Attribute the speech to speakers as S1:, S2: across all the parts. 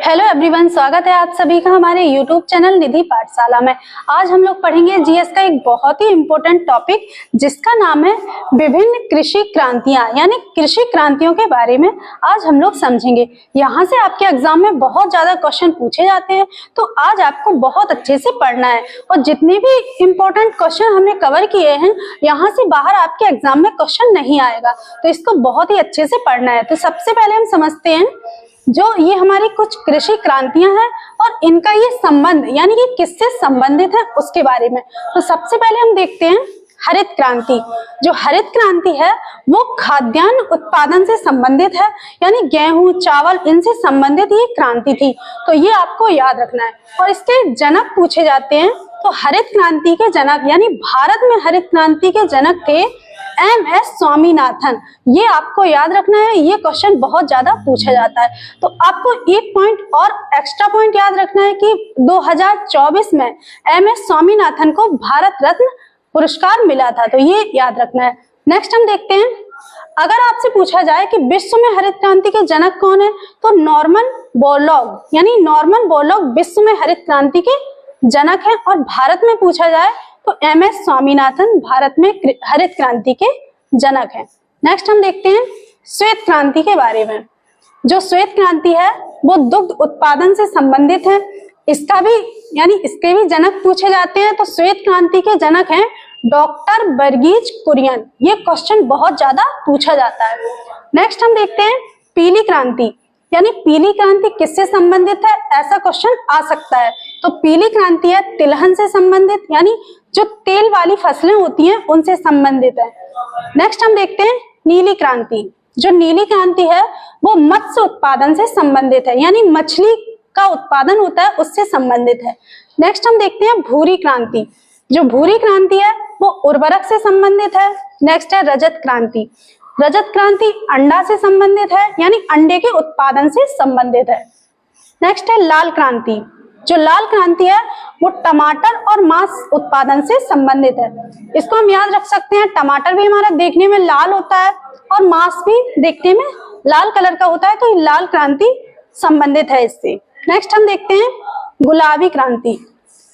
S1: Hello everyone, स्वागत है आप सभी का हमारे यूट्यूब चैनल निधि पाठशाला में। आज हम लोग पढ़ेंगे जीएस का एक बहुत ही इम्पोर्टेंट टॉपिक जिसका नाम है विभिन्न कृषि क्रांतियां, यानी कृषि क्रांतियों के बारे में आज हम लोग समझेंगे। यहाँ से आपके एग्जाम में बहुत ज्यादा क्वेश्चन पूछे जाते हैं, तो आज आपको बहुत अच्छे से पढ़ना है और जितने भी इम्पोर्टेंट क्वेश्चन हमने कवर किए हैं यहाँ से बाहर आपके एग्जाम में क्वेश्चन नहीं आएगा, तो इसको बहुत ही अच्छे से पढ़ना है। तो सबसे पहले हम समझते हैं जो ये हमारी कुछ कृषि क्रांतियां हैं और इनका ये संबंध, यानी कि किससे संबंधित है उसके बारे में। तो सबसे पहले हम देखते हैं हरित क्रांति। जो हरित क्रांति है वो खाद्यान्न उत्पादन से संबंधित है, यानी गेहूं, चावल इनसे संबंधित ये क्रांति थी, तो ये आपको याद रखना है। और इसके जनक पूछे जाते हैं, तो हरित क्रांति के जनक, यानी भारत में हरित क्रांति के जनक थे एम.एस. स्वामीनाथन। ये आपको याद रखना है, ये क्वेश्चन बहुत ज्यादा पूछा जाता है। तो आपको एक पॉइंट और एक्स्ट्रा पॉइंट याद रखना है कि 2024 में एम.एस. स्वामीनाथन को भारत रत्न पुरस्कार मिला था, तो ये याद रखना है। नेक्स्ट हम देखते हैं, अगर आपसे पूछा जाए कि विश्व में हरित क्रांति के जनक कौन है, तो नॉर्मन बोरलॉग, यानी नॉर्मन बोरलॉग विश्व में हरित क्रांति के जनक है। और भारत में पूछा जाए तो एम.एस. स्वामीनाथन भारत में हरित क्रांति के जनक हैं। नेक्स्ट हम देखते हैं श्वेत क्रांति के बारे में। जो श्वेत क्रांति है वो दुग्ध उत्पादन से संबंधित है, इसका भी यानी इसके भी जनक पूछे जाते हैं। तो श्वेत क्रांति के जनक हैं डॉक्टर वर्गीज कुरियन। ये क्वेश्चन बहुत ज्यादा पूछा जाता है। नेक्स्ट हम देखते हैं पीली क्रांति, यानी पीली क्रांति किससे संबंधित है, ऐसा क्वेश्चन आ सकता है। तो पीली क्रांति है तिलहन से संबंधित, यानी जो तेल वाली फसलें होती हैं उनसे संबंधित है। नेक्स्ट हम देखते हैं नीली क्रांति। जो नीली क्रांति है वो मत्स्य उत्पादन से संबंधित है, यानी मछली का उत्पादन होता है उससे संबंधित है। नेक्स्ट हम देखते हैं भूरी क्रांति। जो भूरी क्रांति है वो उर्वरक से संबंधित है। नेक्स्ट है रजत क्रांति। रजत क्रांति अंडा से संबंधित है, यानी अंडे के उत्पादन से संबंधित है। नेक्स्ट है लाल क्रांति। जो लाल क्रांति है वो टमाटर और मांस उत्पादन से संबंधित है। इसको हम याद रख सकते हैं, टमाटर भी हमारा देखने में लाल होता है और मांस भी देखने में लाल कलर का होता है, तो ये लाल क्रांति संबंधित है इससे। नेक्स्ट हम देखते हैं गुलाबी क्रांति।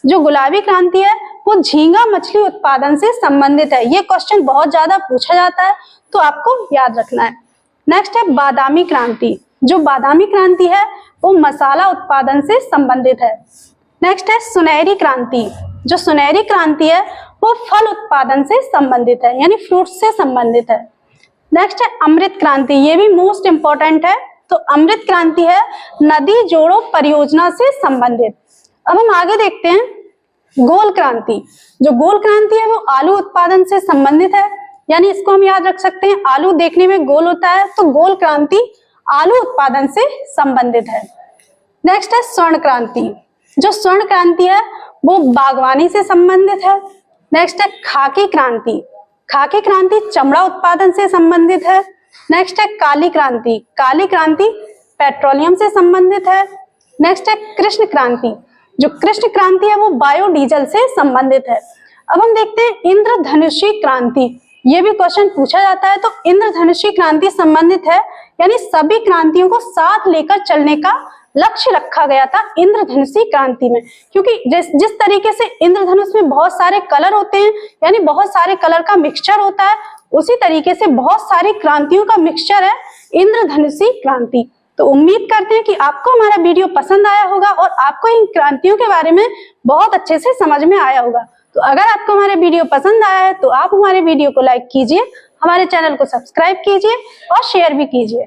S1: जो गुलाबी क्रांति है वो झींगा मछली उत्पादन से संबंधित है। ये क्वेश्चन बहुत ज्यादा पूछा जाता है, तो आपको याद रखना है। नेक्स्ट है बादामी क्रांति। जो बादामी क्रांति है वो मसाला उत्पादन से संबंधित है। नेक्स्ट है सुनहरी क्रांति। जो सुनहरी क्रांति है वो फल उत्पादन से संबंधित है, यानी फ्रूट्स से संबंधित है। नेक्स्ट है अमृत क्रांति। ये भी मोस्ट इंपॉर्टेंट है। तो अमृत क्रांति है नदी जोड़ो परियोजना से संबंधित। अब हम आगे देखते हैं गोल क्रांति। जो गोल क्रांति है वो आलू उत्पादन से संबंधित है, यानी इसको हम याद रख सकते हैं, आलू देखने में गोल होता है, तो गोल क्रांति आलू उत्पादन से संबंधित है। नेक्स्ट है स्वर्ण क्रांति। जो स्वर्ण क्रांति है वो बागवानी से संबंधित है। नेक्स्ट है खाकी क्रांति। खाकी क्रांति चमड़ा उत्पादन से संबंधित है। नेक्स्ट है काली क्रांति। काली क्रांति पेट्रोलियम से संबंधित है। नेक्स्ट है कृष्ण क्रांति। जो कृष्ण क्रांति है वो बायोडीजल से संबंधित है। अब हम देखते हैं इंद्रधनुषी क्रांति। ये भी क्वेश्चन पूछा जाता है, तो इंद्रधनुषी क्रांति संबंधित है, यानी सभी क्रांतियों को साथ लेकर चलने का लक्ष्य रखा गया था इंद्रधनुषी क्रांति में। क्योंकि जिस तरीके से इंद्रधनुष में बहुत सारे कलर होते हैं, यानी बहुत सारे कलर का मिक्सचर होता है, उसी तरीके से बहुत सारी क्रांतियों का मिक्सचर है इंद्रधनुषी क्रांति। तो उम्मीद करते हैं कि आपको हमारा वीडियो पसंद आया होगा और आपको इन क्रांतियों के बारे में बहुत अच्छे से समझ में आया होगा। तो अगर आपको हमारा वीडियो पसंद आया है तो आप हमारे वीडियो को लाइक कीजिए, हमारे चैनल को सब्सक्राइब कीजिए और शेयर भी कीजिए।